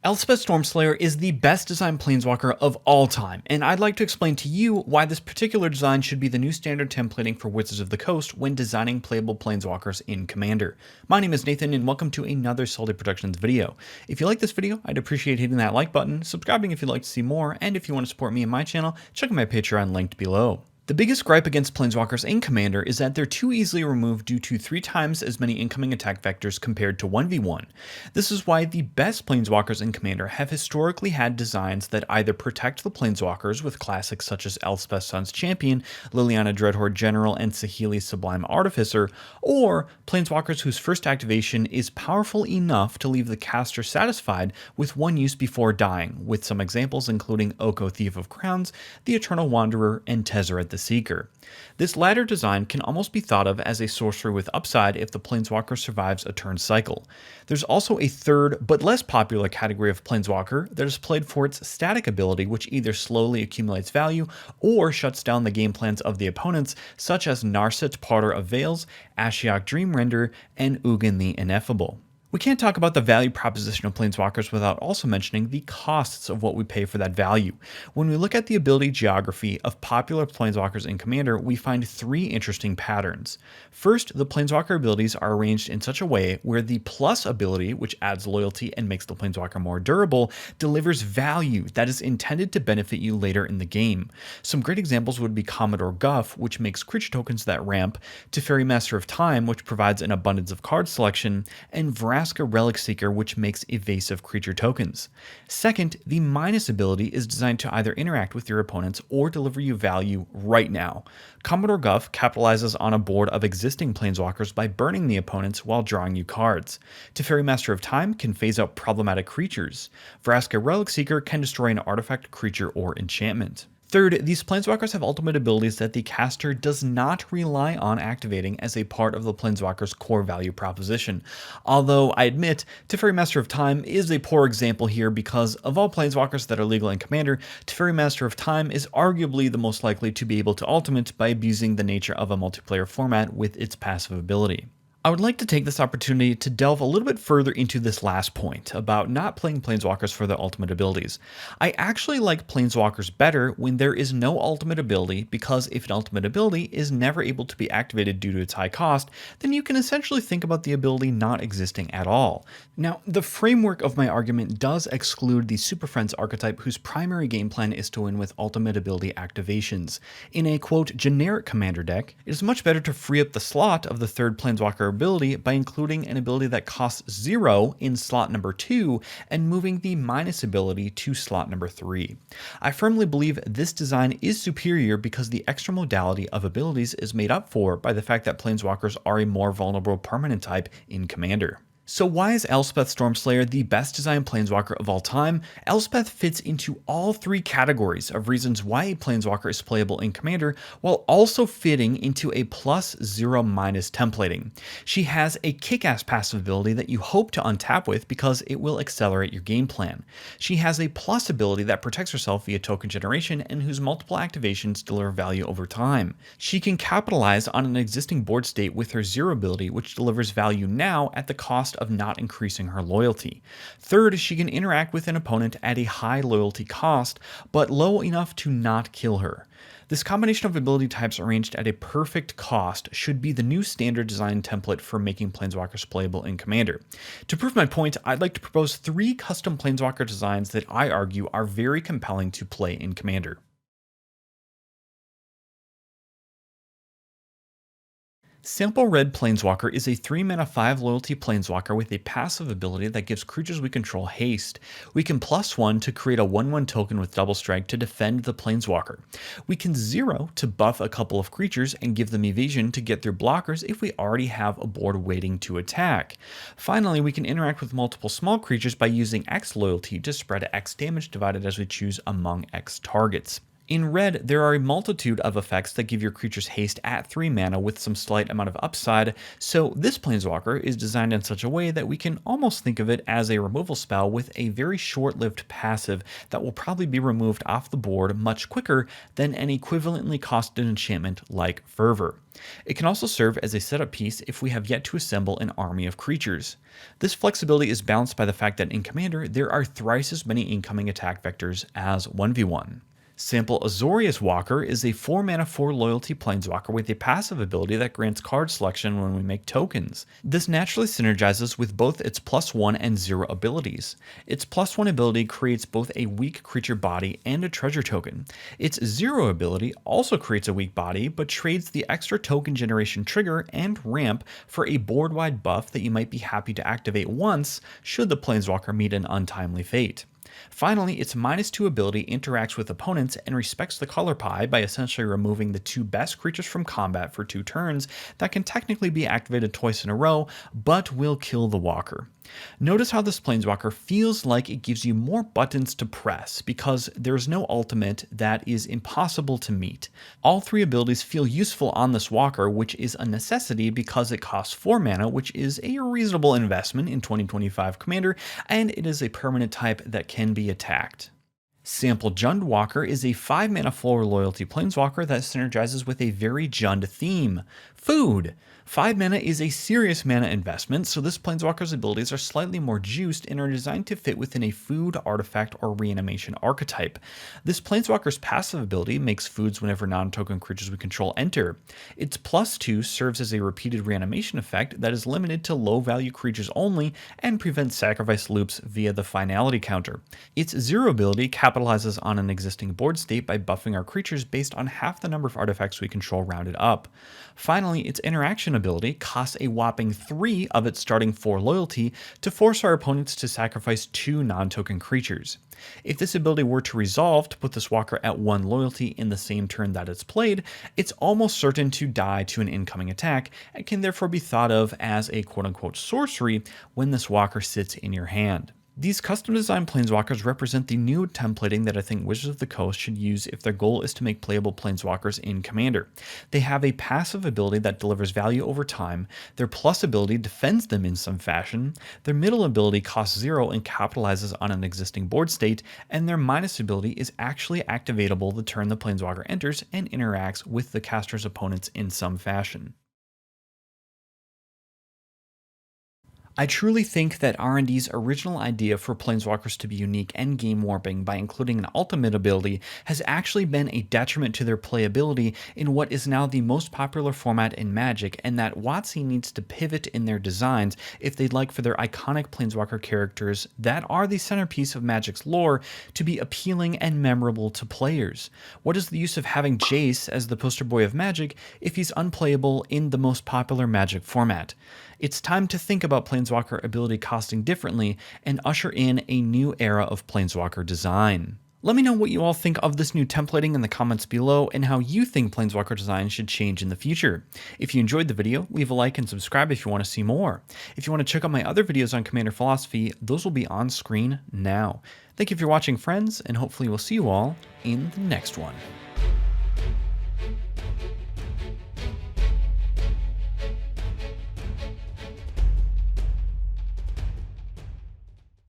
Elspeth Stormslayer is the best designed planeswalker of all time, and I'd like to explain to you why this particular design should be the new standard templating for Wizards of the Coast when designing playable planeswalkers in Commander. My name is Nathan, and welcome to another Solid Productions video. If you like this video, I'd appreciate hitting that like button, subscribing if you'd like to see more, and if you want to support me and my channel, check out my Patreon linked below. The biggest gripe against planeswalkers in Commander is that they're too easily removed due to 3 times as many incoming attack vectors compared to 1v1. This is why the best planeswalkers in Commander have historically had designs that either protect the planeswalkers with classics such as Elspeth Sun's Champion, Liliana Dreadhorde General, and Saheeli Sublime Artificer, or planeswalkers whose first activation is powerful enough to leave the caster satisfied with one use before dying, with some examples including Oko Thief of Crowns, the Eternal Wanderer, and Tezzeret the Seeker. This latter design can almost be thought of as a sorcery with upside if the planeswalker survives a turn cycle. There's also a third but less popular category of planeswalker that is played for its static ability, which either slowly accumulates value or shuts down the game plans of the opponents, such as Narset Potter of Veils, Ashiok Dreamrender, and Ugin the Ineffable. We can't talk about the value proposition of planeswalkers without also mentioning the costs of what we pay for that value. When we look at the ability geography of popular planeswalkers in Commander, we find 3 interesting patterns. First, the planeswalker abilities are arranged in such a way where the plus ability, which adds loyalty and makes the planeswalker more durable, delivers value that is intended to benefit you later in the game. Some great examples would be Commodore Guff, which makes creature tokens that ramp, Teferi Master of Time, which provides an abundance of card selection, and Vraska Relic Seeker, which makes evasive creature tokens. Second, the minus ability is designed to either interact with your opponents or deliver you value right now. Commodore Guff capitalizes on a board of existing planeswalkers by burning the opponents while drawing you cards. Teferi Master of Time can phase out problematic creatures. Vraska Relic Seeker can destroy an artifact, creature, or enchantment. Third, these planeswalkers have ultimate abilities that the caster does not rely on activating as a part of the planeswalker's core value proposition. Although I admit, Teferi Master of Time is a poor example here because of all planeswalkers that are legal in Commander, Teferi Master of Time is arguably the most likely to be able to ultimate by abusing the nature of a multiplayer format with its passive ability. I would like to take this opportunity to delve a little bit further into this last point about not playing planeswalkers for their ultimate abilities. I actually like planeswalkers better when there is no ultimate ability, because if an ultimate ability is never able to be activated due to its high cost, then you can essentially think about the ability not existing at all. Now, the framework of my argument does exclude the Super Friends archetype, whose primary game plan is to win with ultimate ability activations. In a quote generic Commander deck, it is much better to free up the slot of the third planeswalker ability by including an ability that costs 0 in slot number 2 and moving the minus ability to slot number 3. I firmly believe this design is superior because the extra modality of abilities is made up for by the fact that planeswalkers are a more vulnerable permanent type in Commander. So why is Elspeth Stormslayer the best designed planeswalker of all time? Elspeth fits into all 3 categories of reasons why a planeswalker is playable in Commander, while also fitting into a +0- templating. She has a kick-ass passive ability that you hope to untap with because it will accelerate your game plan. She has a plus ability that protects herself via token generation and whose multiple activations deliver value over time. She can capitalize on an existing board state with her 0 ability, which delivers value now at the cost of not increasing her loyalty. Third, she can interact with an opponent at a high loyalty cost, but low enough to not kill her. This combination of ability types arranged at a perfect cost should be the new standard design template for making planeswalkers playable in Commander. To prove my point, I'd like to propose 3 custom planeswalker designs that I argue are very compelling to play in Commander. Sample Red Planeswalker is a 3-mana 5 loyalty planeswalker with a passive ability that gives creatures we control haste. We can +1 to create a 1/1 token with double strike to defend the planeswalker. We can 0 to buff a couple of creatures and give them evasion to get through blockers if we already have a board waiting to attack. Finally, we can interact with multiple small creatures by using X loyalty to spread X damage divided as we choose among X targets. In red, there are a multitude of effects that give your creatures haste at 3 mana with some slight amount of upside, so this Planeswalker is designed in such a way that we can almost think of it as a removal spell with a very short-lived passive that will probably be removed off the board much quicker than an equivalently costed enchantment like Fervor. It can also serve as a setup piece if we have yet to assemble an army of creatures. This flexibility is balanced by the fact that in Commander, there are thrice as many incoming attack vectors as 1v1. Sample Azorius Walker is a 4 mana 4 loyalty planeswalker with a passive ability that grants card selection when we make tokens. This naturally synergizes with both its +1 and 0 abilities. Its +1 ability creates both a weak creature body and a treasure token. Its 0 ability also creates a weak body, but trades the extra token generation trigger and ramp for a board-wide buff that you might be happy to activate once should the planeswalker meet an untimely fate. Finally, its -2 ability interacts with opponents and respects the color pie by essentially removing the 2 best creatures from combat for 2 turns that can technically be activated twice in a row, but will kill the walker. Notice how this Planeswalker feels like it gives you more buttons to press because there's no ultimate that is impossible to meet. All 3 abilities feel useful on this walker, which is a necessity because it costs 4 mana, which is a reasonable investment in 2025 Commander, and it is a permanent type that can be attacked. Sample Jund Walker is a 5 mana 4 loyalty planeswalker that synergizes with a very Jund theme: food. 5 mana is a serious mana investment, so this planeswalker's abilities are slightly more juiced and are designed to fit within a food, artifact, or reanimation archetype. This planeswalker's passive ability makes foods whenever non-token creatures we control enter. Its +2 serves as a repeated reanimation effect that is limited to low-value creatures only and prevents sacrifice loops via the finality counter. Its 0 ability capitalizes on an existing board state by buffing our creatures based on half the number of artifacts we control rounded up. Finally, its interaction ability costs a whopping 3 of its starting 4 loyalty to force our opponents to sacrifice 2 non-token creatures. If this ability were to resolve to put this walker at 1 loyalty in the same turn that it's played, it's almost certain to die to an incoming attack and can therefore be thought of as a quote-unquote sorcery when this walker sits in your hand. These custom-designed planeswalkers represent the new templating that I think Wizards of the Coast should use if their goal is to make playable planeswalkers in Commander. They have a passive ability that delivers value over time, their plus ability defends them in some fashion, their middle ability costs 0 and capitalizes on an existing board state, and their minus ability is actually activatable the turn the planeswalker enters and interacts with the caster's opponents in some fashion. I truly think that R&D's original idea for Planeswalkers to be unique and game warping by including an ultimate ability has actually been a detriment to their playability in what is now the most popular format in Magic, and that WotC needs to pivot in their designs if they'd like for their iconic Planeswalker characters that are the centerpiece of Magic's lore to be appealing and memorable to players. What is the use of having Jace as the poster boy of Magic if he's unplayable in the most popular Magic format? It's time to think about Planeswalker ability costing differently and usher in a new era of Planeswalker design. Let me know what you all think of this new templating in the comments below and how you think Planeswalker design should change in the future. If you enjoyed the video, leave a like and subscribe if you want to see more. If you want to check out my other videos on Commander philosophy, those will be on screen now. Thank you for watching, friends, and hopefully we'll see you all in the next one.